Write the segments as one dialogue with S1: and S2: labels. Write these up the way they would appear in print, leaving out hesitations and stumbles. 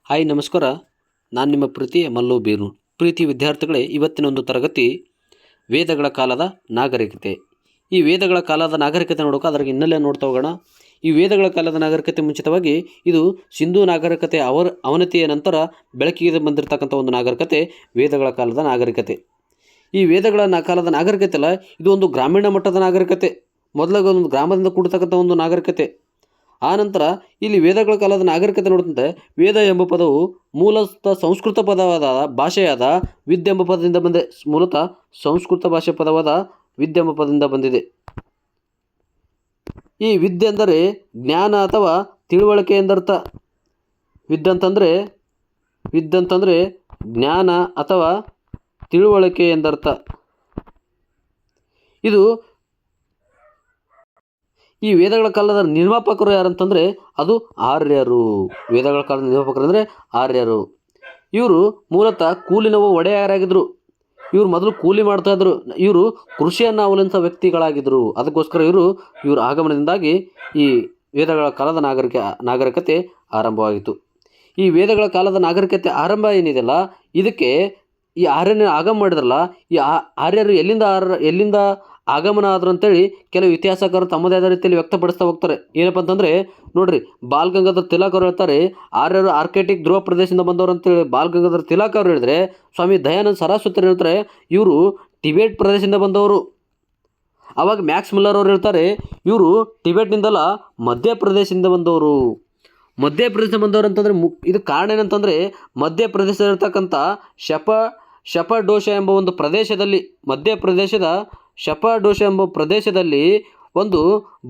S1: Hi ನಮಸ್ಕಾರ. ನಾನು ನಿಮ್ಮ ಪ್ರೀತಿಯ ಮಲ್ಲು ಬೀರು. ಪ್ರೀತಿ ವಿದ್ಯಾರ್ಥಿಗಳೇ, ಇವತ್ತಿನ ಒಂದು ತರಗತಿ ವೇದಗಳ ಕಾಲದ ನಾಗರಿಕತೆ. ಈ ವೇದಗಳ ಕಾಲದ ನಾಗರಿಕತೆ ನೋಡೋಕೆ ಅದರ ಹಿನ್ನೆಲೆ ನೋಡ್ತಾ ಹೋಗೋಣ. ಈ ವೇದಗಳ ಕಾಲದ ನಾಗರಿಕತೆ ಮುಂಚಿತವಾಗಿ ಇದು ಸಿಂಧೂ ನಾಗರಿಕತೆ ಅವನತಿಯ ನಂತರ ಬೆಳಕಿಗೆ ಬಂದಿರತಕ್ಕಂಥ ಒಂದು ನಾಗರಿಕತೆ ವೇದಗಳ ಕಾಲದ ನಾಗರಿಕತೆ. ಈ ವೇದಗಳ ಕಾಲದ ನಾಗರಿಕತೆ ಅಲ್ಲ, ಇದು ಒಂದು ಗ್ರಾಮೀಣ ಮಟ್ಟದ ನಾಗರಿಕತೆ. ಮೊದಲಾಗ ಒಂದು ಗ್ರಾಮದಿಂದ ಕೂಡತಕ್ಕಂಥ ಒಂದು ನಾಗರಿಕತೆ. ಆ ನಂತರ ಇಲ್ಲಿ ವೇದಗಳ ಕಾಲದ ನಾಗರಿಕತೆ ನೋಡುತ್ತಂತೆ ವೇದ ಎಂಬ ಪದವು ಮೂಲತಃ ಸಂಸ್ಕೃತ ಪದವಾದ ಭಾಷೆಯಾದ ವಿದ್ಯೆ ಎಂಬ ಪದದಿಂದ ಬಂದಿದೆ. ಮೂಲತಃ ಸಂಸ್ಕೃತ ಭಾಷೆ ಪದವಾದ ವಿದ್ಯೆ ಎಂಬ ಪದದಿಂದ ಬಂದಿದೆ. ಈ ವಿದ್ಯೆ ಎಂದರೆ ಜ್ಞಾನ ಅಥವಾ ತಿಳುವಳಿಕೆ ಎಂದರ್ಥ. ವಿದ್ಯಂತಂದರೆ ಜ್ಞಾನ ಅಥವಾ ತಿಳುವಳಿಕೆ ಎಂದರ್ಥ. ಇದು ಈ ವೇದಗಳ ಕಾಲದ ನಿರ್ಮಾಪಕರು ಯಾರಂತಂದರೆ ಅದು ಆರ್ಯರು. ವೇದಗಳ ಕಾಲದ ನಿರ್ಮಾಪಕರು ಅಂದರೆ ಆರ್ಯರು. ಇವರು ಮೂಲತಃ ಕೂಲಿನವ ಒಡೆಯರಾಗಿದ್ದರು. ಇವರು ಮೊದಲು ಕೂಲಿ ಮಾಡ್ತಾಯಿದ್ರು. ಇವರು ಕೃಷಿಯನ್ನು ಅವಲಂಬಿಸಿದ ವ್ಯಕ್ತಿಗಳಾಗಿದ್ದರು. ಅದಕ್ಕೋಸ್ಕರ ಇವರು ಆಗಮನದಿಂದಾಗಿ ಈ ವೇದಗಳ ಕಾಲದ ನಾಗರಿಕತೆ ಆರಂಭವಾಗಿತ್ತು. ಈ ವೇದಗಳ ಕಾಲದ ನಾಗರಿಕತೆ ಆರಂಭ ಏನಿದೆಯಲ್ಲ, ಇದಕ್ಕೆ ಈ ಆರ್ಯನ ಆಗಮ ಮಾಡಿದ್ರಲ್ಲ, ಈ ಆರ್ಯರು ಎಲ್ಲಿಂದ ಆಗಮನ ಆದರು ಅಂತೇಳಿ ಕೆಲವು ಇತಿಹಾಸಕಾರರು ತಮ್ಮದೇ ಆದ ರೀತಿಯಲ್ಲಿ ವ್ಯಕ್ತಪಡಿಸ್ತಾ ಹೋಗ್ತಾರೆ. ಏನಪ್ಪ ಅಂತಂದರೆ ನೋಡ್ರಿ, ಬಾಲ್ ಗಂಗಾಧರ್ ತಿಲಕ್ ಅವರು ಹೇಳ್ತಾರೆ ಆರ್ಯರು ಆರ್ಕೆಟಿಕ್ ಧ್ರುವ ಪ್ರದೇಶದಿಂದ ಬಂದವರು ಅಂತೇಳಿ ಬಾಲ್ ಗಂಗಾಧರ್ ತಿಲಕ್ ಅವರು ಹೇಳಿದರೆ, ಸ್ವಾಮಿ ದಯಾನಂದ ಸರಸ್ವತಿ ಹೇಳ್ತಾರೆ ಇವರು ಟಿಬೇಟ್ ಪ್ರದೇಶದಿಂದ ಬಂದವರು. ಅವಾಗ ಮ್ಯಾಕ್ಸ್ ಮಿಲ್ಲರ್ ಅವರು ಹೇಳ್ತಾರೆ ಇವರು ಟಿಬೇಟ್ನಿಂದಲ್ಲ ಮಧ್ಯಪ್ರದೇಶದಿಂದ ಬಂದವರು. ಮಧ್ಯಪ್ರದೇಶದಿಂದ ಬಂದವರು ಅಂತಂದರೆ ಇದು ಕಾರಣ ಏನಂತಂದರೆ, ಮಧ್ಯಪ್ರದೇಶದಲ್ಲಿರ್ತಕ್ಕಂಥ ಶಪಡೋಷ ಎಂಬ ಒಂದು ಪ್ರದೇಶದಲ್ಲಿ, ಮಧ್ಯಪ್ರದೇಶದ ಶಪಡೋಷ ಎಂಬ ಪ್ರದೇಶದಲ್ಲಿ ಒಂದು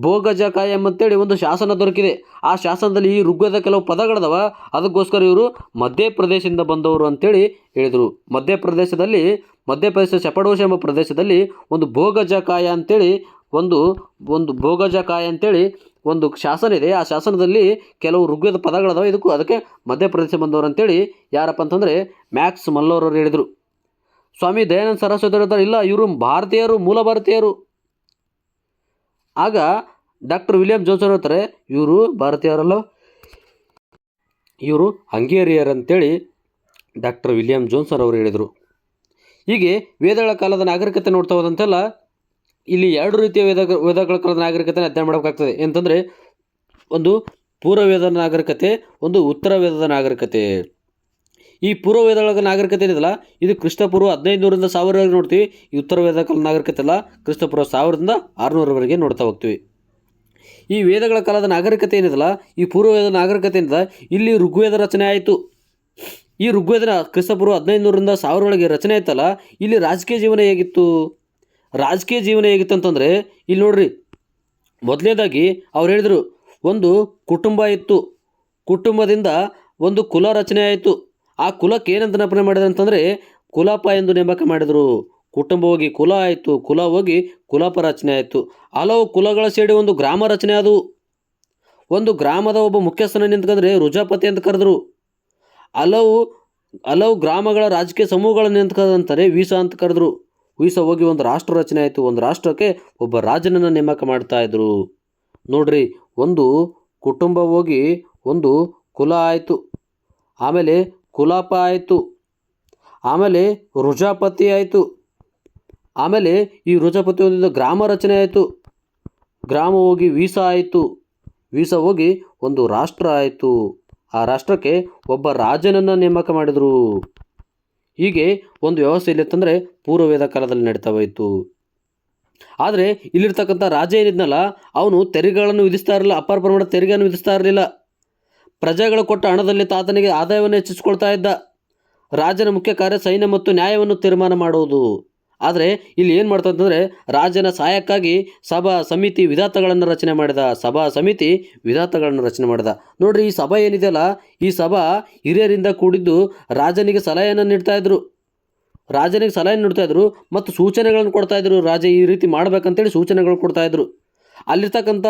S1: ಭೋಗಜಕಾಯ ಎಂಬಂತೇಳಿ ಒಂದು ಶಾಸನ ದೊರಕಿದೆ. ಆ ಶಾಸನದಲ್ಲಿ ಈ ಋಗ್ವೇದ ಕೆಲವು ಪದಗಳದವ. ಅದಕ್ಕೋಸ್ಕರ ಇವರು ಮಧ್ಯಪ್ರದೇಶದಿಂದ ಬಂದವರು ಅಂತೇಳಿ ಹೇಳಿದರು. ಮಧ್ಯಪ್ರದೇಶ ಶಪಡೋಷ ಎಂಬ ಪ್ರದೇಶದಲ್ಲಿ ಒಂದು ಭೋಗಜಕಾಯ ಅಂತೇಳಿ ಒಂದು ಭೋಗಜಕಾಯ ಅಂತೇಳಿ ಒಂದು ಶಾಸನ ಇದೆ. ಆ ಶಾಸನದಲ್ಲಿ ಕೆಲವು ಋಗ್ವೇದ ಪದಗಳದಾವ. ಅದಕ್ಕೆ ಮಧ್ಯಪ್ರದೇಶ ಬಂದವರು ಅಂತೇಳಿ ಯಾರಪ್ಪ ಅಂತಂದರೆ ಮ್ಯಾಕ್ಸ್ ಮಲ್ಲೋರ್ ಅವರು ಹೇಳಿದರು. ಸ್ವಾಮಿ ದಯಾನಂದ ಸರಸ್ವತಿ ಹೇಳ್ತಾರೆ ಇಲ್ಲ, ಇವರು ಭಾರತೀಯರು, ಮೂಲ ಭಾರತೀಯರು. ಆಗ ಡಾಕ್ಟರ್ ವಿಲಿಯಂ ಜೋನ್ಸನ್ ಹೇಳ್ತಾರೆ ಇವರು ಭಾರತೀಯರಲ್ಲ, ಇವರು ಹಂಗೇರಿಯರ್ ಅಂತೇಳಿ ಡಾಕ್ಟರ್ ವಿಲಿಯಂ ಜೋನ್ಸನ್ ಅವರು ಹೇಳಿದರು. ಹೀಗೆ ವೇದಗಳ ಕಾಲದ ನಾಗರಿಕತೆ ನೋಡ್ತಾ ಹೋದಂತೆಲ್ಲ ಇಲ್ಲಿ ಎರಡು ರೀತಿಯ ವೇದಗಳ ಕಾಲದ ನಾಗರಿಕತೆ ಅಧ್ಯಯನ ಮಾಡಬೇಕಾಗ್ತದೆ. ಅಂತಂದರೆ ಒಂದು ಪೂರ್ವ ವೇದದ ನಾಗರಿಕತೆ, ಒಂದು ಉತ್ತರ ವೇದದ ನಾಗರಿಕತೆ. ಈ ಪೂರ್ವ ವೇದಗಳ ನಾಗರಿಕತೆ ಏನಿದೆಯಲ್ಲ, ಇದು ಕ್ರಿಸ್ತಪೂರ್ವ 1500ರಿಂದ 1000 ನೋಡ್ತೀವಿ. ಈ ಉತ್ತರ ವೇದ ಕಾಲದ ನಾಗರಿಕತೆ ಅಲ್ಲ, ಕ್ರಿಸ್ತಪೂರ್ವ 1000ರಿಂದ 600ರವರೆಗೆ ನೋಡ್ತಾ ಹೋಗ್ತೀವಿ. ಈ ವೇದಗಳ ಕಾಲದ ನಾಗರಿಕತೆ ಏನಿದೆಯಲ್ಲ, ಈ ಪೂರ್ವ ವೇದ ನಾಗರಿಕತೆಯಿಂದ ಇಲ್ಲಿ ಋಗ್ವೇದ ರಚನೆ ಆಯಿತು. ಈ ಋಗ್ವೇದ ಕ್ರಿಸ್ತಪೂರ್ವ 1500ರಿಂದ 1000 ರಚನೆ ಆಯ್ತಲ್ಲ, ಇಲ್ಲಿ ರಾಜಕೀಯ ಜೀವನ ಹೇಗಿತ್ತು ಅಂತಂದರೆ ಇಲ್ಲಿ ನೋಡ್ರಿ, ಮೊದಲನೇದಾಗಿ ಅವ್ರು ಹೇಳಿದರು ಒಂದು ಕುಟುಂಬ ಇತ್ತು. ಕುಟುಂಬದಿಂದ ಒಂದು ಕುಲ ರಚನೆ ಆಯಿತು. ಆ ಕುಲಕ್ಕೆ ಏನಂತ ನೇಮಕ ಮಾಡಿದ್ರು ಅಂತಂದರೆ ಕುಲಪ ಎಂದು ನೇಮಕ ಮಾಡಿದರು. ಕುಟುಂಬ ಹೋಗಿ ಕುಲ ಆಯಿತು, ಕುಲ ಹೋಗಿ ಕುಲಪ ರಚನೆ ಆಯಿತು. ಹಲವು ಕುಲಗಳ ಸೇರಿ ಒಂದು ಗ್ರಾಮ ರಚನೆ ಆದವು. ಒಂದು ಗ್ರಾಮದ ಒಬ್ಬ ಮುಖ್ಯಸ್ಥನ ನಿಂತ್ಕೊಂಡ್ರೆ ರುಜಾಪತಿ ಅಂತ ಕರೆದ್ರು. ಹಲವು ಗ್ರಾಮಗಳ ರಾಜಕೀಯ ಸಮೂಹಗಳನ್ನು ನಿಂತ್ಕೊಂಡಂತಾರೆ ವೀಸ ಅಂತ ಕರೆದ್ರು. ವೀಸ ಹೋಗಿ ಒಂದು ರಾಷ್ಟ್ರ ರಚನೆ ಆಯಿತು. ಒಂದು ರಾಷ್ಟ್ರಕ್ಕೆ ಒಬ್ಬ ರಾಜನನ್ನು ನೇಮಕ ಮಾಡ್ತಾಯಿದ್ರು. ನೋಡ್ರಿ, ಒಂದು ಕುಟುಂಬ ಹೋಗಿ ಒಂದು ಕುಲ ಆಯಿತು, ಆಮೇಲೆ ಕುಲಪ ಆಯಿತು, ಆಮೇಲೆ ರುಜಾಪತಿ ಆಯಿತು, ಆಮೇಲೆ ಈ ರುಜಾಪತಿ ಒಂದಿದ್ದ ಗ್ರಾಮ ರಚನೆ ಆಯಿತು. ಗ್ರಾಮ ಹೋಗಿ ವೀಸ ಆಯಿತು, ವೀಸ ಹೋಗಿ ಒಂದು ರಾಷ್ಟ್ರ ಆಯಿತು. ಆ ರಾಷ್ಟ್ರಕ್ಕೆ ಒಬ್ಬ ರಾಜನನ್ನು ನೇಮಕ ಮಾಡಿದರು. ಹೀಗೆ ಒಂದು ವ್ಯವಸ್ಥೆ ಇಲ್ಲಿತ್ತಂದರೆ ಪೂರ್ವವೇದ ಕಾಲದಲ್ಲಿ ನಡೀತಾ ಹೋಯಿತು. ಆದರೆ ಇಲ್ಲಿರ್ತಕ್ಕಂಥ ರಾಜ ಏನಿದ್ನಲ್ಲ, ಅವನು ತೆರಿಗೆಗಳನ್ನು ವಿಧಿಸ್ತಾ ಇರಲಿಲ್ಲ. ಅಪಾರ ಪ್ರಮಾಣದ ತೆರಿಗೆಯನ್ನು ವಿಧಿಸ್ತಾ ಇರಲಿಲ್ಲ. ಪ್ರಜೆಗಳು ಕೊಟ್ಟ ಹಣದಲ್ಲಿ ತಾತನಿಗೆ ಆದಾಯವನ್ನು ಹೆಚ್ಚಿಸಿಕೊಳ್ತಾ ಇದ್ದ. ರಾಜನ ಮುಖ್ಯ ಕಾರ್ಯ ಸೈನ್ಯ ಮತ್ತು ನ್ಯಾಯವನ್ನು ತೀರ್ಮಾನ ಮಾಡುವುದು. ಆದರೆ ಇಲ್ಲಿ ಏನು ಮಾಡ್ತಾ ಅಂತಂದರೆ ರಾಜನ ಸಹಾಯಕ್ಕಾಗಿ ಸಭಾ ಸಮಿತಿ ವಿಧಾತಗಳನ್ನು ರಚನೆ ಮಾಡಿದ. ನೋಡ್ರಿ, ಈ ಸಭಾ ಏನಿದೆಯಲ್ಲ, ಈ ಸಭಾ ಹಿರಿಯರಿಂದ ಕೂಡಿದ್ದು ರಾಜನಿಗೆ ಸಲಹೆಯನ್ನು ನೀಡ್ತಾ ಇದ್ರು ಮತ್ತು ಸೂಚನೆಗಳನ್ನು ಕೊಡ್ತಾ ಇದ್ರು. ರಾಜ ಈ ರೀತಿ ಮಾಡ್ಬೇಕಂತೇಳಿ ಸೂಚನೆಗಳು ಕೊಡ್ತಾ ಇದ್ರು. ಅಲ್ಲಿರ್ತಕ್ಕಂಥ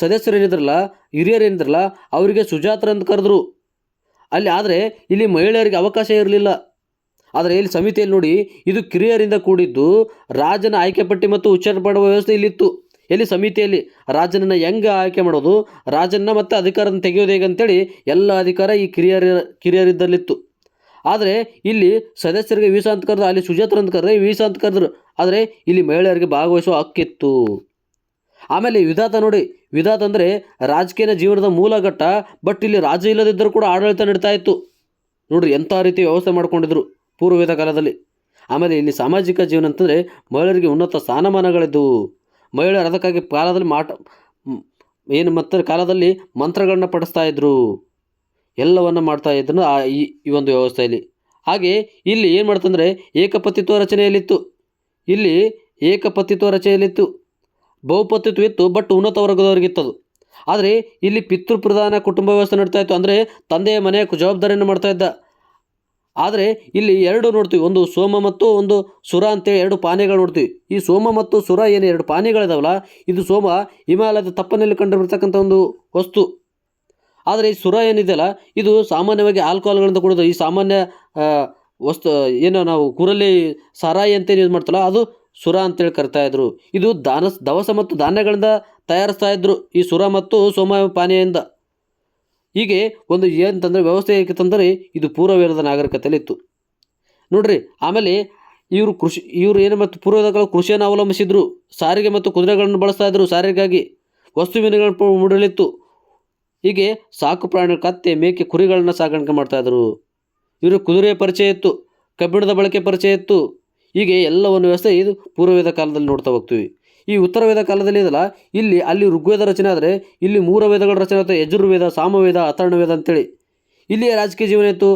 S1: ಸದಸ್ಯರು ಏನಿದ್ರಲ್ಲ, ಹಿರಿಯರು ಏನಿದ್ರಲ್ಲ, ಅವರಿಗೆ ಸುಜಾತರು ಅಂತ ಕರೆದ್ರು. ಆದರೆ ಇಲ್ಲಿ ಮಹಿಳೆಯರಿಗೆ ಅವಕಾಶ ಇರಲಿಲ್ಲ. ಆದರೆ ಇಲ್ಲಿ ಸಮಿತಿಯಲ್ಲಿ ನೋಡಿ, ಇದು ಕಿರಿಯರಿಂದ ಕೂಡಿದ್ದು ರಾಜನ ಆಯ್ಕೆ ಪಟ್ಟಿ ಮತ್ತು ಉಚ್ಚಾರ ಮಾಡುವ ವ್ಯವಸ್ಥೆ ಇಲ್ಲಿತ್ತು. ಎಲ್ಲಿ ಸಮಿತಿಯಲ್ಲಿ ರಾಜನನ್ನು ಹೆಂಗೆ ಆಯ್ಕೆ ಮಾಡೋದು, ರಾಜನ ಮತ್ತು ಅಧಿಕಾರನ ತೆಗೆಯೋದು ಹೇಗೆ ಅಂತೇಳಿ ಎಲ್ಲ ಅಧಿಕಾರ ಈ ಕಿರಿಯರಿದ್ದಲ್ಲಿತ್ತು. ಆದರೆ ಇಲ್ಲಿ ಸದಸ್ಯರಿಗೆ ವೀಸಾ ಅಂತ ಕರೆದು, ಅಲ್ಲಿ ಸುಜಾತ್ರ ಅಂತ ಕರೆದ್ರೆ ವೀಸಾ ಅಂತ ಕರೆದ್ರು. ಆದರೆ ಇಲ್ಲಿ ಮಹಿಳೆಯರಿಗೆ ಭಾಗವಹಿಸುವ ಹಕ್ಕಿತ್ತು. ಆಮೇಲೆ ವಿಧಾತ ನೋಡಿ, ವಿಧಾತ ಅಂದರೆ ರಾಜಕೀಯ ಜೀವನದ ಮೂಲ ಘಟ್ಟ. ಬಟ್ ಇಲ್ಲಿ ರಾಜ ಇಲ್ಲದಿದ್ದರೂ ಕೂಡ ಆಡಳಿತ ನಡೀತಾ ಇತ್ತು. ನೋಡ್ರಿ ಎಂಥ ರೀತಿ ವ್ಯವಸ್ಥೆ ಮಾಡ್ಕೊಂಡಿದ್ರು ಪೂರ್ವವೇದ ಕಾಲದಲ್ಲಿ. ಆಮೇಲೆ ಇಲ್ಲಿ ಸಾಮಾಜಿಕ ಜೀವನ ಅಂತಂದರೆ ಮಹಿಳೆಯರಿಗೆ ಉನ್ನತ ಸ್ಥಾನಮಾನಗಳಿದ್ದವು. ಮಹಿಳೆಯರು ಅದಕ್ಕಾಗಿ ಕಾಲದಲ್ಲಿ ಕಾಲದಲ್ಲಿ ಮಂತ್ರಗಳನ್ನ ಪಡಿಸ್ತಾ ಇದ್ರು, ಎಲ್ಲವನ್ನ ಮಾಡ್ತಾ ಇದ್ರು ಈ ಒಂದು ವ್ಯವಸ್ಥೆಯಲ್ಲಿ. ಹಾಗೆ ಇಲ್ಲಿ ಏನು ಮಾಡ್ತಂದರೆ ಏಕಪತಿತ್ವ ರಚನೆಯಲ್ಲಿತ್ತು. ಇಲ್ಲಿ ಏಕಪತಿತ್ವ ರಚನೆಯಲ್ಲಿತ್ತು, ಬಹುಪತಿತ್ವ ಇತ್ತು, ಬಟ್ ಉನ್ನತ ವರ್ಗದವರಿಗಿತ್ತದು. ಆದರೆ ಇಲ್ಲಿ ಪಿತೃಪ್ರಧಾನ ಕುಟುಂಬ ವ್ಯವಸ್ಥೆ ನಡ್ತಾ ಇತ್ತು. ಅಂದರೆ ತಂದೆಯ ಮನೆಯ ಜವಾಬ್ದಾರಿಯನ್ನು ಮಾಡ್ತಾ ಇದ್ದ. ಆದರೆ ಇಲ್ಲಿ ಎರಡು ನೋಡ್ತೀವಿ, ಒಂದು ಸೋಮ ಮತ್ತು ಒಂದು ಸುರ ಅಂತೇಳಿ ಎರಡು ಪಾನೀಯಗಳು ನೋಡ್ತೀವಿ. ಈ ಸೋಮ ಮತ್ತು ಸುರ ಏನು ಎರಡು ಪಾನೀಯಗಳಿದಾವಲ್ಲ, ಇದು ಸೋಮ ಹಿಮಾಲಯದ ತಪ್ಪನಲ್ಲಿ ಕಂಡುಬರ್ತಕ್ಕಂಥ ಒಂದು ವಸ್ತು. ಆದರೆ ಈ ಸುರ ಏನಿದೆಯಲ್ಲ, ಇದು ಸಾಮಾನ್ಯವಾಗಿ ಆಲ್ಕೋಹಾಲ್ಗಳಿಂದ ಕೂಡಿದ ಈ ಸಾಮಾನ್ಯ ವಸ್ತು ಏನು ನಾವು ಕೂರಲ್ಲಿ ಸಾರಾಯಿ ಅಂತೇನು ಯೂಸ್ ಮಾಡ್ತಲ್ಲ, ಅದು ಸುರ ಅಂತೇಳಿ ಕರಿತಾ ಇದ್ರು. ಇದು ದವಸ ಮತ್ತು ಧಾನ್ಯಗಳಿಂದ ತಯಾರಿಸ್ತಾ ಇದ್ರು ಈ ಸುರ ಮತ್ತು ಸೋಮ ಪಾನೀಯದಿಂದ. ಹೀಗೆ ಒಂದು ಏನಂತಂದರೆ ವ್ಯವಸ್ಥೆ ಹೇಗಿತ್ತಂದರೆ ಇದು ಪೂರ್ವವೇದದ ನಾಗರಿಕತೆಯಲ್ಲಿ ಇತ್ತು ನೋಡ್ರಿ. ಆಮೇಲೆ ಇವರು ಏನು ಮತ್ತು ಪೂರ್ವವೇದಗಳು ಕೃಷಿಯನ್ನು ಅವಲಂಬಿಸಿದ್ರು. ಸಾರಿಗೆ ಮತ್ತು ಕುದುರೆಗಳನ್ನು ಬಳಸ್ತಾ ಇದ್ರು ಸಾರಿಗೆಗಾಗಿ. ವಸ್ತು ವಿನಿಮಯಗಳನ್ನು ಮೂಡಲಿತ್ತು. ಹೀಗೆ ಸಾಕು ಪ್ರಾಣಿಗಳು ಕತ್ತೆ, ಮೇಕೆ, ಕುರಿಗಳನ್ನ ಸಾಗಾಣಿಕೆ ಮಾಡ್ತಾಯಿದ್ರು. ಇವರು ಕುದುರೆಯ ಪರಿಚಯ ಇತ್ತು, ಕಬ್ಬಿಣದ ಬಳಕೆ ಪರಿಚಯ ಇತ್ತು. ಹೀಗೆ ಎಲ್ಲವನ್ನು ವ್ಯವಸ್ಥೆ ಇದು ಪೂರ್ವವೇದ ಕಾಲದಲ್ಲಿ ನೋಡ್ತಾ ಹೋಗ್ತೀವಿ. ಈ ಉತ್ತರ ವೇದ ಕಾಲದಲ್ಲಿ ಇದಲ್ಲ, ಅಲ್ಲಿ ಋಗ್ವೇದ ರಚನೆ ಆದರೆ ಇಲ್ಲಿ 3 ವೇದಗಳ ರಚನೆ ಆಗುತ್ತೆ. ಯಜುರ್ವೇದ, ಸಾಮವೇದ, ಅಥರ್ವವೇದ ಅಂತೇಳಿ. ಇಲ್ಲಿಯ ರಾಜಕೀಯ ಜೀವನ ಇತ್ತು.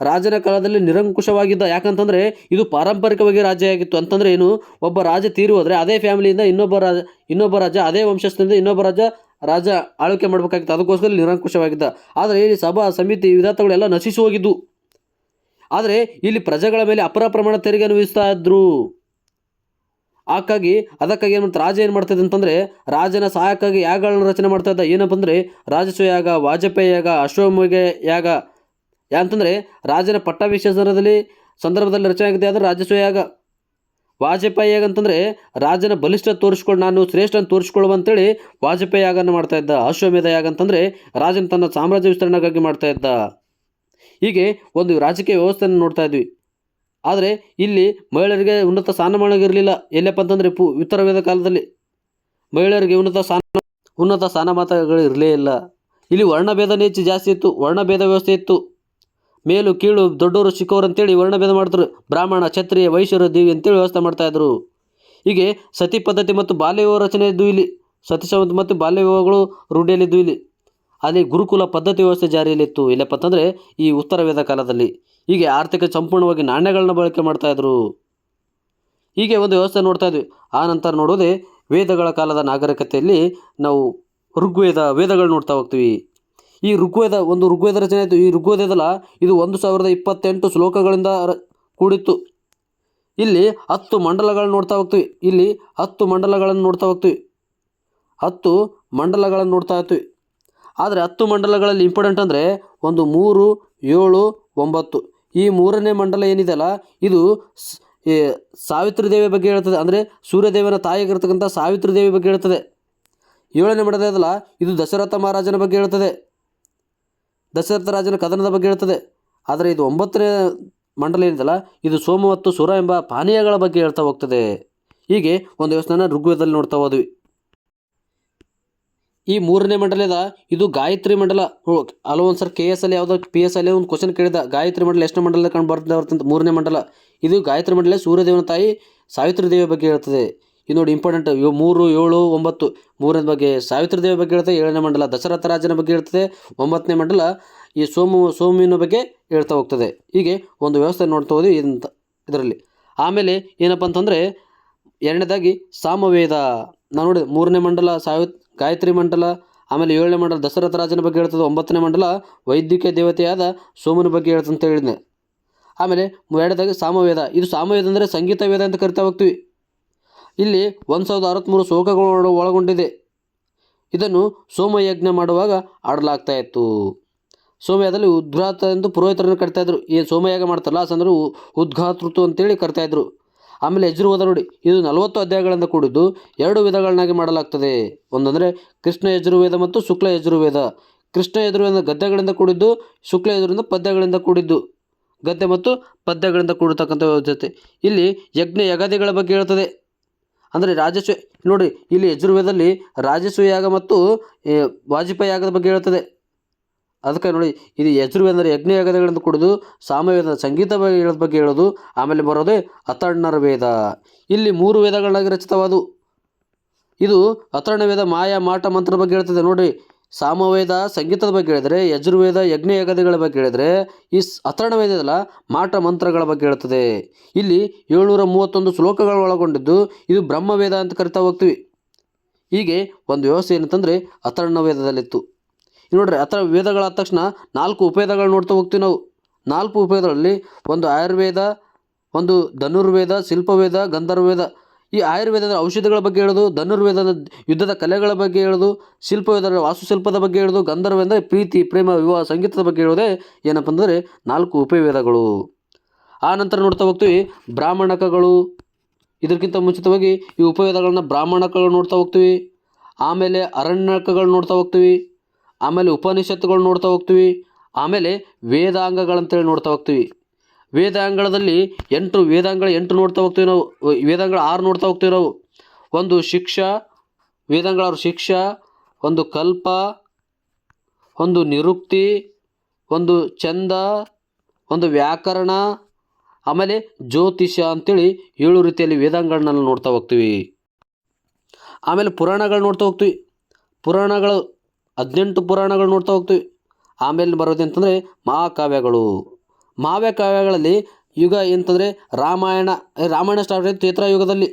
S1: ರಾಜನ ಕಾಲದಲ್ಲಿ ನಿರಂಕುಶವಾಗಿದ್ದ. ಯಾಕಂತಂದರೆ ಇದು ಪಾರಂಪರಿಕವಾಗಿ ರಾಜ್ಯ ಆಗಿತ್ತು. ಅಂತಂದರೆ ಏನು, ಒಬ್ಬ ರಾಜ ತೀರಿ ಹೋದರೆ ಅದೇ ಫ್ಯಾಮಿಲಿಯಿಂದ ಇನ್ನೊಬ್ಬ ರಾಜ ಅದೇ ವಂಶಸ್ಥದಿಂದ ಇನ್ನೊಬ್ಬ ರಾಜ ಆಳ್ವಿಕೆ ಮಾಡಬೇಕಾಗಿತ್ತು. ಅದಕ್ಕೋಸ್ಕರ ನಿರಂಕುಶವಾಗಿದ್ದ. ಆದರೆ ಇಲ್ಲಿ ಸಭಾ, ಸಮಿತಿ, ವಿಧಾತಗಳೆಲ್ಲ ನಶಿಸಿ ಹೋಗಿದ್ದು. ಆದರೆ ಇಲ್ಲಿ ಪ್ರಜೆಗಳ ಮೇಲೆ ಅಪರ ಪ್ರಮಾಣ ತೆರಿಗೆಯನ್ನು ವಿಧಿಸ್ತಾ ಇದ್ರು. ಅದಕ್ಕಾಗಿ ಏನು ಮಾಡ್ತಾರೆ, ರಾಜ ಏನು ಮಾಡ್ತಾಯಿದ್ದ ಅಂತಂದರೆ ರಾಜನ ಸಹಾಯಕ್ಕಾಗಿ ಯಾಗಗಳನ್ನು ರಚನೆ ಮಾಡ್ತಾ ಇದ್ದ. ಏನಪ್ಪ ಅಂದರೆ ರಾಜಸ್ವ ಯಾಗ, ವಾಜಪೇಯಿ ಯಾಗ, ಅಶ್ವಮೇಧ ಯಾಗ. ಯಾಕಂತಂದರೆ ರಾಜನ ಪಟ್ಟಾಭಿಷೇಕದಲ್ಲಿ ಸಂದರ್ಭದಲ್ಲಿ ರಚನೆ ಆಗಿದೆ ಆದರೆ ರಾಜಸ್ವ ಯಾಗ. ವಾಜಪೇಯಿ ಯಾಗ ಅಂತಂದರೆ ರಾಜನ ಬಲಿಷ್ಠ ತೋರಿಸ್ಕೊಂಡು, ನಾನು ಶ್ರೇಷ್ಠ ಅಂತ ತೋರಿಸ್ಕೊಳ್ಳುವ ಅಂತೇಳಿ ವಾಜಪೇಯಿ ಯಾಗನ ಮಾಡ್ತಾ ಇದ್ದ. ಅಶ್ವಮೇಧ ಯಾಗ ಅಂತಂದರೆ ರಾಜನ ತನ್ನ ಸಾಮ್ರಾಜ್ಯ ವಿಸ್ತರಣೆಗಾಗಿ ಮಾಡ್ತಾ ಇದ್ದ. ಹೀಗೆ ಒಂದು ರಾಜಕೀಯ ವ್ಯವಸ್ಥೆಯನ್ನು ನೋಡ್ತಾ ಇದ್ವಿ. ಆದರೆ ಇಲ್ಲಿ ಮಹಿಳೆಯರಿಗೆ ಉನ್ನತ ಸ್ಥಾನಮಾನ ಇರಲಿಲ್ಲ. ಎಲ್ಲಪ್ಪ ಅಂತಂದರೆ ಉತ್ತರ ವೇದ ಕಾಲದಲ್ಲಿ ಮಹಿಳೆಯರಿಗೆ ಉನ್ನತ ಸ್ಥಾನಮಾನಗಳು ಇರಲೇ ಇಲ್ಲ. ಇಲ್ಲಿ ವರ್ಣಭೇದನೇ ಜಾಸ್ತಿ ಇತ್ತು. ವರ್ಣಭೇದ ವ್ಯವಸ್ಥೆ ಇತ್ತು. ಮೇಲು ಕೀಳು, ದೊಡ್ಡವರು ಚಿಕ್ಕವರು ಅಂತೇಳಿ ವರ್ಣಭೇದ ಮಾಡ್ತಾರೆ. ಬ್ರಾಹ್ಮಣ, ಕ್ಷತ್ರಿಯ, ವೈಶ್ಯರು, ದೇವಿ ಅಂತೇಳಿ ವ್ಯವಸ್ಥೆ ಮಾಡ್ತಾಯಿದ್ರು. ಹೀಗೆ ಸತಿ ಪದ್ಧತಿ ಮತ್ತು ಬಾಲ್ಯ ವಿವಾಹ ರಚನೆ ಇದ್ದು. ಇಲ್ಲಿ ಸತಿಸಂಬಂಧ ಮತ್ತು ಬಾಲ್ಯ ವಿವಾಹಗಳು ರೂಢಿಯಲ್ಲಿದ್ದು. ಇಲ್ಲಿ ಅಲ್ಲಿ ಗುರುಕುಲ ಪದ್ಧತಿ ವ್ಯವಸ್ಥೆ ಜಾರಿಯಲ್ಲಿತ್ತು. ಇಲ್ಲಪ್ಪ ಅಂತಂದರೆ ಈ ಉತ್ತರ ವೇದ ಕಾಲದಲ್ಲಿ. ಹೀಗೆ ಆರ್ಥಿಕ ಸಂಪೂರ್ಣವಾಗಿ ನಾಣ್ಯಗಳನ್ನ ಬಳಕೆ ಮಾಡ್ತಾಯಿದ್ರು. ಹೀಗೆ ಒಂದು ವ್ಯವಸ್ಥೆ ನೋಡ್ತಾ ಇದ್ವಿ. ಆ ನಂತರ ನೋಡೋದೇ ವೇದಗಳ ಕಾಲದ ನಾಗರಿಕತೆಯಲ್ಲಿ ನಾವು ವೇದಗಳು ನೋಡ್ತಾ ಹೋಗ್ತೀವಿ. ಈ ಋಗ್ವೇದ ರಚನೆ ಆಯಿತು. ಈ ಋಗ್ವೇದದಲ್ಲ, ಇದು 1028 ಶ್ಲೋಕಗಳಿಂದ ಕೂಡಿತ್ತು. ಇಲ್ಲಿ 10 ಮಂಡಲಗಳನ್ನು ನೋಡ್ತಾ ಹೋಗ್ತೀವಿ. 10 ಮಂಡಲಗಳನ್ನು ನೋಡ್ತಾ ಹೋಗ್ತೀವಿ. ಆದರೆ 10 ಮಂಡಲಗಳಲ್ಲಿ ಇಂಪಾರ್ಟೆಂಟ್ ಅಂದರೆ 1, 3, 7, 9. ಈ 3ನೇ ಮಂಡಲ ಏನಿದೆಯಲ್ಲ, ಇದು ಸಾವಿತ್ರಿ ದೇವಿ ಬಗ್ಗೆ ಹೇಳ್ತದೆ. ಅಂದರೆ ಸೂರ್ಯದೇವನ ತಾಯಿಯಾಗಿರ್ತಕ್ಕಂಥ ಸಾವಿತ್ರಿ ದೇವಿ ಬಗ್ಗೆ ಹೇಳ್ತದೆ. 7ನೇ ಮಂಡಲ ಇದೆಯಲ್ಲ, ಇದು ದಶರಥ ಮಹಾರಾಜನ ಬಗ್ಗೆ ಹೇಳ್ತದೆ. ದಶರಥ ರಾಜನ ಕದನದ ಬಗ್ಗೆ ಹೇಳ್ತದೆ. ಆದರೆ ಇದು 9ನೇ ಮಂಡಲ ಏನಿದೆಯಲ್ಲ, ಇದು ಸೋಮ ಮತ್ತು ಸುರ ಎಂಬ ಪಾನೀಯಗಳ ಬಗ್ಗೆ ಹೇಳ್ತಾ ಹೋಗ್ತದೆ. ಹೀಗೆ ಒಂದು ವ್ಯವಸ್ಥೆನ ಋಗ್ವೇದದಲ್ಲಿ ನೋಡ್ತಾ ಹೋದ್ವಿ. ಈ 3ನೇ ಮಂಡಲದ ಇದು ಗಾಯತ್ರಿ ಮಂಡಲ. ಹಲವೊಂದು ಸರ್ KS ಅಲ್ಲಿ ಯಾವುದೋ PS ಅಲ್ಲಿ ಒಂದು ಕ್ವಶನ್ ಕೇಳಿದ, ಗಾಯತ್ರಿ ಮಂಡಲ ಎಷ್ಟು ಮಂಡಲ ಕಂಡು ಬರ್ತಂತ. 3ನೇ ಮಂಡಲ. ಇದು ಗಾಯತ್ರಿ ಮಂಡಲ ಸೂರ್ಯದೇವನ ತಾಯಿ ಸಾವಿತ್ರಿ ದೇವಿ ಬಗ್ಗೆ ಹೇಳ್ತದೆ. ಇದು ನೋಡಿ ಇಂಪಾರ್ಟೆಂಟ್. 3, 7, 9. 3ನೇ ಬಗ್ಗೆ ಸಾವಿತ್ರಿ ದೇವಿ ಬಗ್ಗೆ ಹೇಳ್ತದೆ. 7ನೇ ಮಂಡಲ ದಶರಥ ರಾಜನ ಬಗ್ಗೆ ಹೇಳ್ತದೆ. 9ನೇ ಮಂಡಲ ಈ ಸೋಮಿನ ಬಗ್ಗೆ ಹೇಳ್ತಾ ಹೋಗ್ತದೆ. ಹೀಗೆ ಒಂದು ವ್ಯವಸ್ಥೆ ನೋಡ್ತಾ ಹೋದ್ವಿ ಇದರಲ್ಲಿ. ಆಮೇಲೆ ಏನಪ್ಪ ಅಂತಂದರೆ 2ನೇದಾಗಿ ಸಾಮವೇದ. ನಾವು ನೋಡಿ 3ನೇ ಮಂಡಲ ಗಾಯತ್ರಿ ಮಂಡಲ, ಆಮೇಲೆ 7ನೇ ಮಂಡಲ ದಶರಥ ರಾಜನ ಬಗ್ಗೆ ಹೇಳ್ತದೆ. 9ನೇ ಮಂಡಲ ವೈದಿಕ ದೇವತೆಯಾದ ಸೋಮನ ಬಗ್ಗೆ ಹೇಳ್ತಂತ ಹೇಳಿದ್ನೆ. ಆಮೇಲೆ 2ನೇದಾಗಿ ಸಾಮವೇದ. ಇದು ಸಾಮವೇದ ಅಂದರೆ ಸಂಗೀತ ವೇದ ಅಂತ ಕರಿತಾ ಹೋಗ್ತೀವಿ. ಇಲ್ಲಿ 1063 ಶ್ಲೋಕಗಳು ಒಳಗೊಂಡಿದೆ. ಇದನ್ನು ಸೋಮಯಜ್ಞ ಮಾಡುವಾಗ ಆಡಲಾಗ್ತಾ ಇತ್ತು. ಸೋಮಯಾಗದಲ್ಲಿ ಉದ್ಘಾತ ಎಂದು ಪುರೋಹಿತರನ್ನು ಕರಿತಾಯಿದ್ರು. ಏನು ಸೋಮಯಾಗ ಮಾಡ್ತಾರಲ್ಲ ಆ ಸಂದರ್ಭ ಉದ್ಘಾತೃತು ಅಂತೇಳಿ ಕರಿತಾಯಿದ್ರು. ಆಮೇಲೆ ಯಜುರ್ವೇದ ನೋಡಿ, ಇದು 40 ಅಧ್ಯಾಯಗಳಿಂದ ಕೂಡಿದ್ದು 2 ವಿಧಗಳನ್ನಾಗಿ ಮಾಡಲಾಗ್ತದೆ. ಒಂದಂದರೆ ಕೃಷ್ಣ ಯಜುರ್ವೇದ ಮತ್ತು ಶುಕ್ಲ ಯಜುರ್ವೇದ. ಕೃಷ್ಣ ಯಜುರ್ವೇದ ಗದ್ಯಗಳಿಂದ ಕೂಡಿದ್ದು, ಶುಕ್ಲ ಯಜುರ್ವೇದ ಪದ್ಯಗಳಿಂದ ಕೂಡಿದ್ದು. ಗದ್ಯ ಮತ್ತು ಪದ್ಯಗಳಿಂದ ಕೂಡಿರ್ತಕ್ಕಂಥ ಜೊತೆ ಇಲ್ಲಿ ಯಜ್ಞ ಯಗಾದಿಗಳ ಬಗ್ಗೆ ಹೇಳ್ತದೆ. ಅಂದರೆ ರಾಜಸ್ವ ನೋಡಿ, ಇಲ್ಲಿ ಯಜುರ್ವೇದದಲ್ಲಿ ರಾಜಸ್ವ ಯಾಗ ಮತ್ತು ವಾಜಪೇಯಿ ಯಾಗದ ಬಗ್ಗೆ ಹೇಳ್ತದೆ. ಅದಕ್ಕೆ ನೋಡಿ, ಇದು ಯಜುರ್ವೇದ ಅಂದರೆ ಯಜ್ಞ ಯಾಗಗಳಿಂದ ಕೂಡಿದು, ಸಾಮವೇದ ಸಂಗೀತ ಬಗ್ಗೆ ಹೇಳೋದು. ಆಮೇಲೆ ಬರೋದೇ ಅಥರ್ವಣ ವೇದ. ಇಲ್ಲಿ 3 ವೇದಗಳಾಗಿ ರಚಿತವಾದವು. ಇದು ಅಥರ್ವಣ ವೇದ ಮಾಯಾ ಮಾಟ ಮಂತ್ರ ಬಗ್ಗೆ ಹೇಳ್ತದೆ. ನೋಡಿ, ಸಾಮವೇದ ಸಂಗೀತದ ಬಗ್ಗೆ ಹೇಳಿದರೆ, ಯಜುರ್ವೇದ ಯಜ್ಞ ಯಗದಿಗಳ ಬಗ್ಗೆ ಹೇಳಿದರೆ, ಈ ಅಥರ್ವಣ ವೇದದಲ್ಲ ಮಾಟ ಮಂತ್ರಗಳ ಬಗ್ಗೆ ಹೇಳ್ತದೆ. ಇಲ್ಲಿ 731 ಶ್ಲೋಕಗಳು ಒಳಗೊಂಡಿದ್ದು, ಇದು ಬ್ರಹ್ಮವೇದ ಅಂತ ಕರಿತಾ ಹೋಗ್ತೀವಿ. ಹೀಗೆ ಒಂದು ವ್ಯವಸ್ಥೆ ಏನಂತಂದರೆ ಅಥರ್ವಣ ವೇದದಲ್ಲಿತ್ತು. ನೋಡ್ರಿ, ವೇದಗಳಾದ ತಕ್ಷಣ 4 ಉಪವೇದಗಳು ನೋಡ್ತಾ ಹೋಗ್ತೀವಿ ನಾವು. 4 ಉಪವೇದಗಳಲ್ಲಿ ಒಂದು ಆಯುರ್ವೇದ, ಒಂದು ಧನುರ್ವೇದ, ಶಿಲ್ಪವೇದ, ಗಂಧರ್ವೇದ. ಈ ಆಯುರ್ವೇದದ ಔಷಧಿಗಳ ಬಗ್ಗೆ ಹೇಳೋದು, ಧನುರ್ವೇದದ ಯುದ್ಧದ ಕಲೆಗಳ ಬಗ್ಗೆ ಹೇಳೋದು, ಶಿಲ್ಪವೇದದ ವಾಸ್ತುಶಿಲ್ಪದ ಬಗ್ಗೆ ಹೇಳೋದು, ಗಂಧರ್ವ ಅಂದರೆ ಪ್ರೀತಿ ಪ್ರೇಮ ವಿವಾಹ ಸಂಗೀತದ ಬಗ್ಗೆ ಹೇಳೋದೇ ಏನಪ್ಪ ಅಂದರೆ 4 ಉಪವೇದಗಳು. ಆ ನಂತರ ನೋಡ್ತಾ ಹೋಗ್ತೀವಿ ಬ್ರಾಹ್ಮಣಕಗಳು. ಇದಕ್ಕಿಂತ ಮುಂಚಿತವಾಗಿ ಈ ಉಪವೇದಗಳನ್ನ ಬ್ರಾಹ್ಮಣಕಗಳು ನೋಡ್ತಾ ಹೋಗ್ತೀವಿ. ಆಮೇಲೆ ಅರಣ್ಯಕಗಳು ನೋಡ್ತಾ ಹೋಗ್ತೀವಿ. ಆಮೇಲೆ ಉಪನಿಷತ್ತುಗಳು ನೋಡ್ತಾ ಹೋಗ್ತೀವಿ. ಆಮೇಲೆ ವೇದಾಂಗಗಳಂತೇಳಿ ನೋಡ್ತಾ ಹೋಗ್ತೀವಿ. ವೇದಾಂಗದಲ್ಲಿ 8 ವೇದಾಂಗಗಳು 8 ನೋಡ್ತಾ ಹೋಗ್ತೀವಿ ನಾವು. ವೇದಾಂಗಗಳು 6 ನೋಡ್ತಾ ಹೋಗ್ತೀವಿ ನಾವು. ಒಂದು ಶಿಕ್ಷಾ, ವೇದಾಂಗಳ ಶಿಕ್ಷಾ, ಒಂದು ಕಲ್ಪ, ಒಂದು ನಿರುಕ್ತಿ, ಒಂದು ಛಂದ, ಒಂದು ವ್ಯಾಕರಣ, ಆಮೇಲೆ ಜ್ಯೋತಿಷ್ಯ ಅಂತೇಳಿ 7 ರೀತಿಯಲ್ಲಿ ವೇದಾಂಗಗಳನ್ನೆಲ್ಲ ನೋಡ್ತಾ ಹೋಗ್ತೀವಿ. ಆಮೇಲೆ ಪುರಾಣಗಳು ನೋಡ್ತಾ ಹೋಗ್ತೀವಿ. ಪುರಾಣಗಳು 18 ಪುರಾಣಗಳು ನೋಡ್ತಾ ಹೋಗ್ತೀವಿ. ಆಮೇಲೆ ಬರೋದು ಅಂತಂದರೆ ಮಹಾಕಾವ್ಯಗಳು. ಮಹಾಕಾವ್ಯಗಳಲ್ಲಿ ಯುಗ ಅಂತಂದರೆ ರಾಮಾಯಣ ಸ್ಟಾರ್ಟ್ ಆಯಿತು ತ್ರೇತಾಯುಗದಲ್ಲಿ.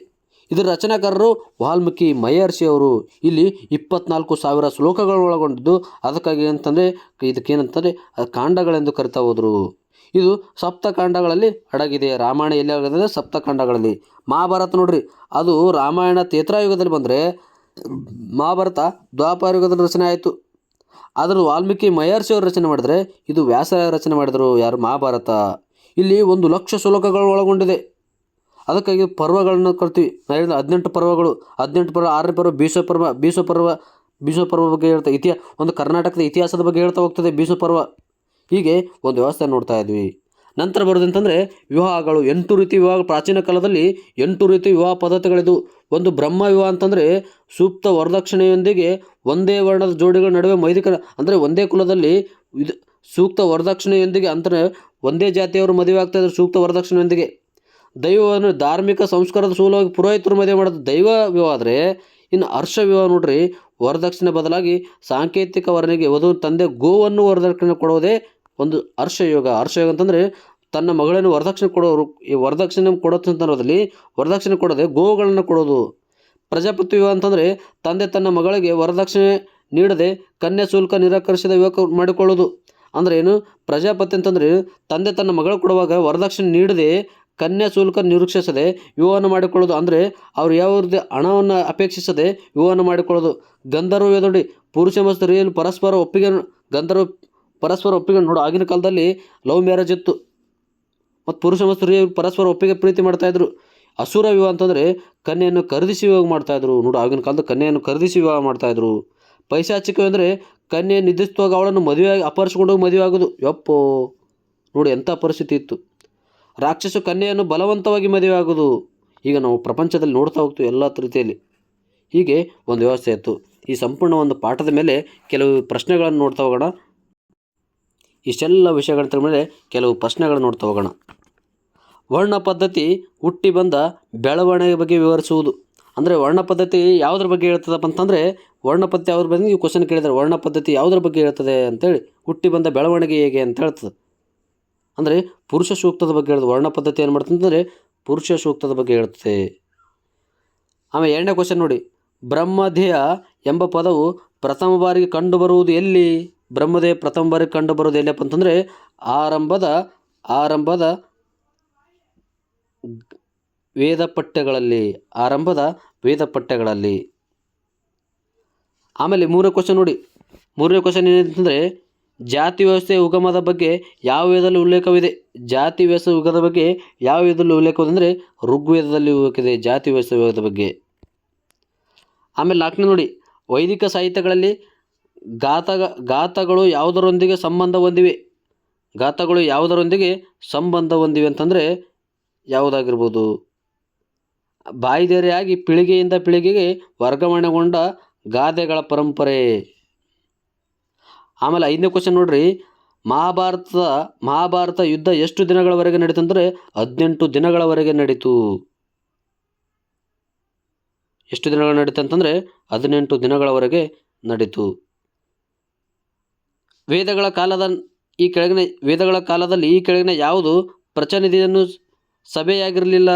S1: ಇದರ ರಚನಾಕಾರರು ವಾಲ್ಮೀಕಿ ಮಹರ್ಷಿ ಅವರು. ಇಲ್ಲಿ 24,000 ಶ್ಲೋಕಗಳು ಒಳಗೊಂಡಿದ್ದು, ಅದಕ್ಕಾಗಿ ಅಂತಂದರೆ ಇದಕ್ಕೇನಂತಂದರೆ ಕಾಂಡಗಳೆಂದು ಕರಿತಾ ಹೋದರು. ಇದು ಸಪ್ತಕಾಂಡಗಳಲ್ಲಿ ಅಡಗಿದೆ. ರಾಮಾಯಣ ಎಲ್ಲಿ ಆಗಿದೆ? ಸಪ್ತಕಾಂಡಗಳಲ್ಲಿ. ಮಹಾಭಾರತ ನೋಡ್ರಿ, ಅದು ರಾಮಾಯಣ ತ್ರೇತಾಯುಗದಲ್ಲಿ ಬಂದರೆ, ಮಹಾಭಾರತ ದ್ವಾಪರ ಯುಗದಲ್ಲಿ ರಚನೆ ಆಯಿತು. ಅದರ ವಾಲ್ಮೀಕಿ ಮಹರ್ಷಿ ಅವರು ರಚನೆ ಮಾಡಿದರೆ, ಇದು ವ್ಯಾಸರಾಯ ರಚನೆ ಮಾಡಿದರು. ಯಾರು? ಮಹಾಭಾರತ. ಇಲ್ಲಿ 1,00,000 ಶ್ಲೋಕಗಳು ಒಳಗೊಂಡಿದೆ. ಅದಕ್ಕಾಗಿ ಪರ್ವಗಳನ್ನು ಕರಿತೀವಿ. 18 ಪರ್ವಗಳು. 18 ಪರ್ವ. 6ನೇ ಪರ್ವ ಭೀಷ್ಮ ಪರ್ವ ಬಗ್ಗೆ ಹೇಳ್ತಾ ಒಂದು ಕರ್ನಾಟಕದ ಇತಿಹಾಸದ ಬಗ್ಗೆ ಹೇಳ್ತಾ ಹೋಗ್ತದೆ ಭೀಷ್ಮ ಪರ್ವ. ಹೀಗೆ ಒಂದು ವ್ಯವಸ್ಥೆ ನೋಡ್ತಾ ಇದ್ವಿ. ನಂತರ ಬರೋದಂತಂದರೆ ವಿವಾಹಗಳು. 8 ರೀತಿ ವಿವಾಹ. ಪ್ರಾಚೀನ ಕಾಲದಲ್ಲಿ 8 ರೀತಿ ವಿವಾಹ ಪದ್ಧತಿಗಳಿದ್ವು. ಒಂದು ಬ್ರಹ್ಮ ವಿವಾಹ ಅಂತಂದರೆ ಸೂಕ್ತ ವರದಕ್ಷಿಣೆಯೊಂದಿಗೆ ಒಂದೇ ವರ್ಣದ ಜೋಡಿಗಳ ನಡುವೆ ವೈದಿಕರ ಅಂದರೆ ಒಂದೇ ಕುಲದಲ್ಲಿ ಇದು ಸೂಕ್ತ ವರದಕ್ಷಿಣೆಯೊಂದಿಗೆ ಅಂದರೆ ಒಂದೇ ಜಾತಿಯವರು ಮದುವೆ ಆಗ್ತಾಯಿದ್ರು ಸೂಕ್ತ ವರದಕ್ಷಿಣೆಯೊಂದಿಗೆ. ದೈವವನ್ನು ಧಾರ್ಮಿಕ ಸಂಸ್ಕಾರದ ಸೂಲವಾಗಿ ಪುರೋಹಿತರು ಮದುವೆ ಮಾಡೋದು ದೈವ ವಿವಾಹ. ಆದರೆ ಇನ್ನು ಹರ್ಷ ವಿವಾಹ ನೋಡ್ರಿ, ವರದಕ್ಷಿಣೆ ಬದಲಾಗಿ ಸಾಂಕೇತಿಕ ವರನಿಗೆ ವಧು ತಂದೆ ಗೋವನ್ನು ವರದಕ್ಷಿಣೆ ಕೊಡೋದೇ ಒಂದು ಹರ್ಷಯೋಗ. ಹರ್ಷಯೋಗ ಅಂತಂದರೆ ತನ್ನ ಮಗಳನ್ನು ವರದಕ್ಷಿಣೆ ಕೊಡೋರು. ಈ ವರದಕ್ಷಿಣೆ ಕೊಡೋ ಸಂದರ್ಭದಲ್ಲಿ ವರದಕ್ಷಿಣೆ ಕೊಡೋದೆ ಗೋಗಳನ್ನು ಕೊಡೋದು. ಪ್ರಜಾಪತಿ ವಿವಾಹ ಅಂತಂದರೆ ತಂದೆ ತನ್ನ ಮಗಳಿಗೆ ವರದಕ್ಷಿಣೆ ನೀಡದೆ ಕನ್ಯಾ ಶುಲ್ಕ ನಿರಾಕರಿಸಿದ ವಿವಾಹ ಮಾಡಿಕೊಳ್ಳೋದು. ಅಂದರೆ ಏನು? ಪ್ರಜಾಪತಿ ಅಂತಂದರೆ ತಂದೆ ತನ್ನ ಮಗಳು ಕೊಡುವಾಗ ವರದಕ್ಷಿಣೆ ನೀಡದೆ ಕನ್ಯಾ ಶುಲ್ಕ ನಿರೀಕ್ಷಿಸದೆ ವಿವಾಹನ ಮಾಡಿಕೊಳ್ಳೋದು. ಅಂದರೆ ಅವರು ಯಾವುದೇ ಹಣವನ್ನು ಅಪೇಕ್ಷಿಸದೆ ವಿವಾಹನ ಮಾಡಿಕೊಳ್ಳೋದು. ಗಂಧರ್ವ ವೇದ ನೋಡಿ, ಪುರುಷ ಮತ್ತು ಸ್ತ್ರೀಯಲ್ಲಿ ಪರಸ್ಪರ ಒಪ್ಪಿಗೆ. ಗಂಧರ್ವ ಪರಸ್ಪರ ಒಪ್ಪಿಗೆ ನೋಡು. ಆಗಿನ ಕಾಲದಲ್ಲಿ ಲವ್ ಮ್ಯಾರೇಜ್ ಇತ್ತು ಮತ್ತು ಪುರುಷ ಮತ್ತು ಸ್ತ್ರೀ ಪರಸ್ಪರ ಒಪ್ಪಿಗೆ ಪ್ರೀತಿ ಮಾಡ್ತಾಯಿದ್ರು. ಅಸುರ ವಿವಾಹ ಅಂತಂದರೆ ಕನ್ಯೆಯನ್ನು ಖರೀದಿಸಿ ವಿವಾಹ ಮಾಡ್ತಾಯಿದ್ರು. ನೋಡು, ಆಗಿನ ಕಾಲದ ಕನ್ಯೆಯನ್ನು ಖರೀದಿಸಿ ವಿವಾಹ ಮಾಡ್ತಾಯಿದ್ರು. ಪೈಶಾಚಿಕ ಅಂದರೆ ಕನ್ಯೆ ನಿದ್ರಿಸುವಾಗ ಅವಳನ್ನು ಮದುವೆಯಾಗಿ ಅಪಹರಿಸಿಕೊಂಡು ಮದುವೆ ಆಗೋದು. ಯಪ್ಪೋ, ನೋಡಿ ಎಂಥ ಪರಿಸ್ಥಿತಿ ಇತ್ತು. ರಾಕ್ಷಸ ಕನ್ಯೆಯನ್ನು ಬಲವಂತವಾಗಿ ಮದುವೆ ಆಗೋದು. ಈಗ ನಾವು ಪ್ರಪಂಚದಲ್ಲಿ ನೋಡ್ತಾ ಹೋಗ್ತೀವಿ ಎಲ್ಲ ರೀತಿಯಲ್ಲಿ. ಹೀಗೆ ಒಂದು ವ್ಯವಸ್ಥೆ ಇತ್ತು. ಈ ಸಂಪೂರ್ಣ ಒಂದು ಪಾಠದ ಮೇಲೆ ಕೆಲವು ಪ್ರಶ್ನೆಗಳನ್ನು ನೋಡ್ತಾ ಹೋಗೋಣ. ಇಷ್ಟೆಲ್ಲ ವಿಷಯಗಳ ಮೇಲೆ ಕೆಲವು ಪ್ರಶ್ನೆಗಳನ್ನು ನೋಡ್ತಾ ಹೋಗೋಣ. ವರ್ಣ ಪದ್ಧತಿ ಹುಟ್ಟಿ ಬಂದ ಬೆಳವಣಿಗೆ ಬಗ್ಗೆ ವಿವರಿಸುವುದು. ಅಂದರೆ ವರ್ಣ ಪದ್ಧತಿ ಯಾವುದ್ರ ಬಗ್ಗೆ ಹೇಳ್ತದಪ್ಪ ಅಂತಂದರೆ, ವರ್ಣ ಪದ್ಧತಿ ಯಾವುದ್ರ ಬಗ್ಗೆ ನೀವು ಕ್ವಶನ್ ಕೇಳಿದರೆ ವರ್ಣ ಪದ್ಧತಿ ಯಾವುದ್ರ ಬಗ್ಗೆ ಹೇಳ್ತದೆ ಅಂತೇಳಿ, ಹುಟ್ಟಿ ಬಂದ ಬೆಳವಣಿಗೆ ಹೇಗೆ ಅಂತ ಹೇಳ್ತದೆ. ಅಂದರೆ ಪುರುಷ ಸೂಕ್ತದ ಬಗ್ಗೆ ಹೇಳ್ತದೆ. ವರ್ಣ ಪದ್ಧತಿ ಏನು ಮಾಡ್ತದೆ ಅಂದರೆ ಪುರುಷ ಸೂಕ್ತದ ಬಗ್ಗೆ ಹೇಳ್ತದೆ. ಆಮೇಲೆ 2ನೇ ಕ್ವಶನ್ ನೋಡಿ, ಬ್ರಹ್ಮದೇಹ ಎಂಬ ಪದವು ಪ್ರಥಮ ಬಾರಿಗೆ ಕಂಡುಬರುವುದು ಎಲ್ಲಿ? ಬ್ರಹ್ಮದೇಹ ಪ್ರಥಮ ಬಾರಿಗೆ ಕಂಡುಬರುವುದು ಎಲ್ಲಿಯಪ್ಪ ಅಂತಂದರೆ ಆರಂಭದ ವೇದ ಪಠ್ಯಗಳಲ್ಲಿ. ಆಮೇಲೆ 3ನೇ ಕ್ವಶನ್ ನೋಡಿ. 3ನೇ ಕ್ವಶನ್ ಏನಂತಂದರೆ ಜಾತಿ ವ್ಯವಸ್ಥೆಯ ಉಗಮದ ಬಗ್ಗೆ ಯಾವ ವೇದದಲ್ಲಿ ಉಲ್ಲೇಖವಿದೆ? ಜಾತಿ ವ್ಯವಸ್ಥೆ ಉಗಮದ ಬಗ್ಗೆ ಯಾವ ವೇದದಲ್ಲಿ ಉಲ್ಲೇಖವಿದೆ ಅಂದರೆ ಋಗ್ವೇದದಲ್ಲಿ ಉಲ್ಲೇಖವಿದೆ ಜಾತಿ ವ್ಯವಸ್ಥೆ ಉಗಮದ ಬಗ್ಗೆ. ಆಮೇಲೆ 4ನೇ ನೋಡಿ, ವೈದಿಕ ಸಾಹಿತ್ಯಗಳಲ್ಲಿ ಗಾಥಗಳು ಯಾವುದರೊಂದಿಗೆ ಸಂಬಂಧ ಹೊಂದಿವೆ? ಗಾಥಗಳು ಯಾವುದರೊಂದಿಗೆ ಸಂಬಂಧ ಹೊಂದಿವೆ ಅಂತಂದರೆ ಯಾವುದಾಗಿರ್ಬೋದು? ಬಾಯಿದೆರೆಯಾಗಿ ಪೀಳಿಗೆಯಿಂದ ಪೀಳಿಗೆಗೆ ವರ್ಗಾವಣೆಗೊಂಡ ಗಾದೆಗಳ ಪರಂಪರೆ. ಆಮೇಲೆ 5ನೇ ಕ್ವಶನ್ ನೋಡ್ರಿ, ಮಹಾಭಾರತ ಯುದ್ಧ ಎಷ್ಟು ದಿನಗಳವರೆಗೆ ನಡೀತು ಅಂದರೆ 18 ದಿನಗಳವರೆಗೆ ನಡೀತು. ಎಷ್ಟು ದಿನಗಳು ನಡೀತು ಅಂತಂದರೆ 18 ದಿನಗಳವರೆಗೆ ನಡೀತು. ವೇದಗಳ ಕಾಲದಲ್ಲಿ ಈ ಕೆಳಗಿನ ಯಾವುದು ಪ್ರಜಾಪ್ರತಿನಿಧಿಯನ್ನು ಸಭೆಯಾಗಿರಲಿಲ್ಲ?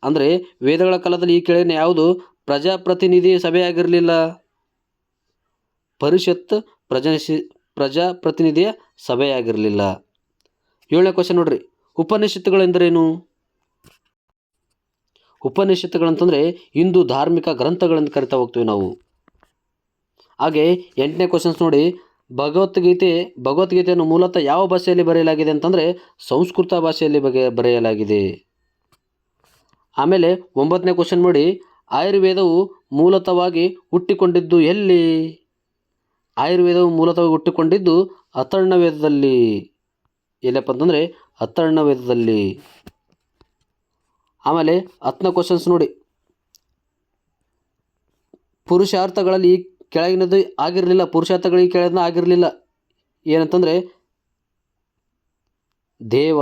S1: ಅಂದರೆ ವೇದಗಳ ಕಾಲದಲ್ಲಿ ಈ ಕೆಳಗಿನ ಯಾವುದು ಪ್ರಜಾಪ್ರತಿನಿಧಿ ಸಭೆಯಾಗಿರಲಿಲ್ಲ? ಪರಿಷತ್ ಪ್ರಜಾಪ್ರತಿನಿಧಿಯ ಸಭೆಯಾಗಿರಲಿಲ್ಲ. 7ನೇ ಕ್ವಶನ್ ನೋಡ್ರಿ, ಉಪನಿಷತ್ತುಗಳು ಎಂದರೇನು? ಉಪನಿಷತ್ತುಗಳಂತಂದರೆ ಹಿಂದೂ ಧಾರ್ಮಿಕ ಗ್ರಂಥಗಳೆಂದು ಕರಿತಾ ಹೋಗ್ತೀವಿ ನಾವು. ಹಾಗೆ 8ನೇ ಕ್ವಶನ್ಸ್ ನೋಡಿ, ಭಗವದ್ಗೀತೆಯನ್ನು ಮೂಲತಃ ಯಾವ ಭಾಷೆಯಲ್ಲಿ ಬರೆಯಲಾಗಿದೆ ಅಂತಂದರೆ ಸಂಸ್ಕೃತ ಭಾಷೆಯಲ್ಲಿ ಬರೆಯಲಾಗಿದೆ. ಆಮೇಲೆ 9ನೇ ಕ್ವಶನ್ ನೋಡಿ, ಆಯುರ್ವೇದವು ಮೂಲತಃವಾಗಿ ಹುಟ್ಟಿಕೊಂಡಿದ್ದು ಎಲ್ಲಿ? ಆಯುರ್ವೇದವು ಮೂಲತಃವಾಗಿ ಹುಟ್ಟಿಕೊಂಡಿದ್ದು ಅಥರ್ವಣವೇದದಲ್ಲಿ. ಎಲ್ಲಪ್ಪ ಅಂತಂದರೆ ಅಥರ್ವಣವೇದದಲ್ಲಿ. ಆಮೇಲೆ 10ನೇ ಕ್ವಶನ್ಸ್ ನೋಡಿ, ಪುರುಷಾರ್ಥಗಳಲ್ಲಿ ಈ ಕೆಳಗಿನದು ಆಗಿರಲಿಲ್ಲ. ಪುರುಷಾರ್ಥಗಳು ಈ ಕೆಳಗಿನ ಆಗಿರಲಿಲ್ಲ ಏನಂತಂದರೆ ದೇವ.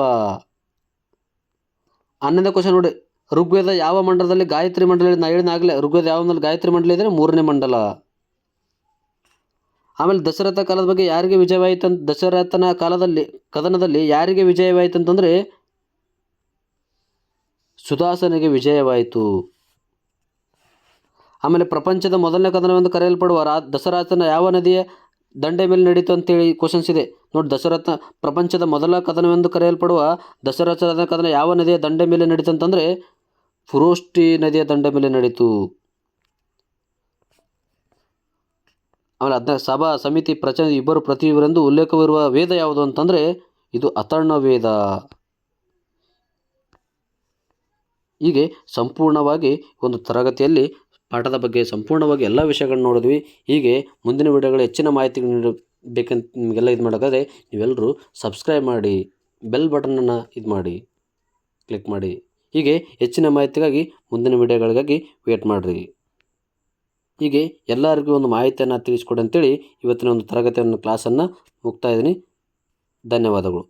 S1: 11ನೇ ಕ್ವಶನ್ ನೋಡಿ, ಋಗ್ವೇದ ಯಾವ ಮಂಡಲದಲ್ಲಿ ಗಾಯತ್ರಿ ಮಂಡಲ? ನಾ ಹೇಳಿದಾಗಲೇ ಋಗ್ವೇದ ಯಾವ ಮಂಡಲ ಗಾಯತ್ರಿ ಮಂಡಲ ಇದ್ದರೆ 3ನೇ ಮಂಡಲ. ಆಮೇಲೆ ದಶರಥ ಕಾಲದ ಬಗ್ಗೆ ಯಾರಿಗೆ ವಿಜಯವಾಯಿತು ಅಂತ? ದಶರಥನ ಕದನದಲ್ಲಿ ಯಾರಿಗೆ ವಿಜಯವಾಯಿತು ಅಂತಂದರೆ ಸುದಾಸನಿಗೆ ವಿಜಯವಾಯಿತು. ಆಮೇಲೆ ಪ್ರಪಂಚದ ಮೊದಲನೇ ಕದನವೆಂದು ಕರೆಯಲ್ಪಡುವ ದಶರಥನ ಯಾವ ನದಿಯ ದಂಡೆ ಮೇಲೆ ನಡೀತು ಅಂತೇಳಿ ಕ್ವಶನ್ಸ್ ಇದೆ ನೋಡಿ. ಪ್ರಪಂಚದ ಮೊದಲ ಕದನವೆಂದು ಕರೆಯಲ್ಪಡುವ ದಶರಥನ ಕದನ ಯಾವ ನದಿಯ ದಂಡೆ ಮೇಲೆ ನಡೀತು ಅಂತಂದರೆ ಫುರೋಷ್ಟಿ ನದಿಯ ದಂಡೆ ಮೇಲೆ ನಡೀತು. ಆಮೇಲೆ 14 ಸಭಾ ಸಮಿತಿ ಇಬ್ಬರು ಪ್ರತಿಯೊಬ್ಬರೆಂದು ಉಲ್ಲೇಖವಿರುವ ವೇದ ಯಾವುದು ಅಂತಂದರೆ ಇದು ಅಥರ್ವಣವೇದ. ಹೀಗೆ ಸಂಪೂರ್ಣವಾಗಿ ಒಂದು ತರಗತಿಯಲ್ಲಿ ಪಾಠದ ಬಗ್ಗೆ ಸಂಪೂರ್ಣವಾಗಿ ಎಲ್ಲ ವಿಷಯಗಳನ್ನ ನೋಡಿದ್ವಿ. ಹೀಗೆ ಮುಂದಿನ ವಿಡಿಯೋಗಳು ಹೆಚ್ಚಿನ ಮಾಹಿತಿ ಬೇಕಂತ ನಿಮಗೆಲ್ಲ ಇದು ಮಾಡೋದಾದರೆ ನೀವೆಲ್ಲರೂ ಸಬ್ಸ್ಕ್ರೈಬ್ ಮಾಡಿ, ಬೆಲ್ ಬಟನನ್ನು ಕ್ಲಿಕ್ ಮಾಡಿ. ಹೀಗೆ ಹೆಚ್ಚಿನ ಮಾಹಿತಿಗಾಗಿ ಮುಂದಿನ ವಿಡಿಯೋಗಳಿಗಾಗಿ ವೇಟ್ ಮಾಡಿರಿ. ಹೀಗೆ ಎಲ್ಲರಿಗೂ ಒಂದು ಮಾಹಿತಿಯನ್ನು ತಿಳಿಸ್ಕೊಡಿ ಅಂತೇಳಿ ಇವತ್ತಿನ ಒಂದು ತರಗತಿಯನ್ನು ಕ್ಲಾಸನ್ನು ಮುಕ್ತಾಯ ಇದ್ದೀನಿ. ಧನ್ಯವಾದಗಳು.